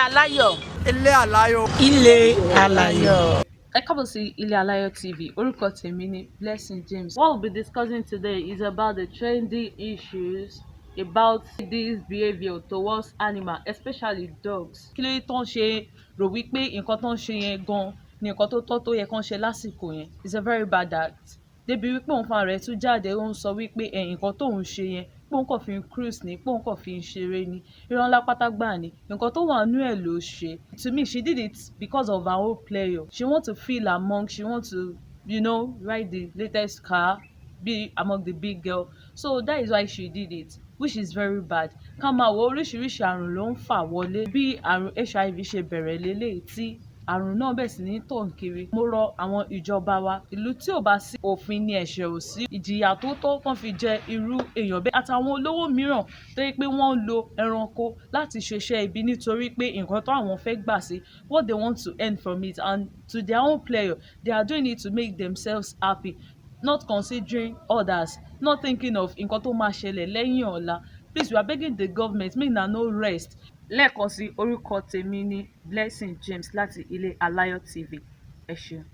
Ilealayo. Ilealayo. Ilealayo. Ẹ káàbọ̀ sí Ilealayo TV. Orúkọ tèmi ni Blessing James. What we'll be discussing today is about the trending issues about this behaviour towards animal, especially dogs. Kí ló dé tó ń ṣe rò wípé nǹkan tó ń ṣe yẹn gan ni nǹkan tó tọ́ tó yẹ kán ṣe lásìkò yẹn? It's a very bad act. Débi wípé òun fúnra rẹ̀ tún jáde ó ń sọ wípé nǹkan tóun ṣe yẹn pé òun kàn fi ń cruise ni, pé òun kàn fi ń ṣeré ni, irọ́ ńlá pátá gbà ni, nǹkan tó wà nínú ẹ̀ ló ṣe. To me, she did it because of her own pleasure. She want to feel among, she want to, ride the latest car, be among the big girl. So that is why she did it, which is very bad. Ká máa wo oríṣiríṣi àrùn ló ń fà wọlé. Bí àrùn HIV ṣe bẹ̀rẹ̀ lélẹ́yìí tí àrùn náà bẹ̀ sí ní tàn kiri. Mo rọ àwọn ìjọba wa, ìlú tí ò bá sí òfin ni ẹ̀ṣẹ̀ ò sí. Ìjìyà tó tọ́ kán fi jẹ irú èèyàn bẹ́ẹ̀ àtàwọn olówó mìíràn tó yẹ pé wọ́n ń lo ẹranko láti ṣiṣẹ́ ibi nítorí pé nǹkan tó àwọn fẹ́ gbà sí what they want to earn from it, and to their own pleasure they are doing it to make themselves happy, not considering others, not thinking of nǹkan tó máa ṣẹlẹ̀ lẹ́yìn ọ̀la. Please, we are begging the government make una no rest. Lẹ́ẹ̀kan sí orúkọ tèmi ni Blessing James láti Ilealayo TV. Ẹ ṣeun.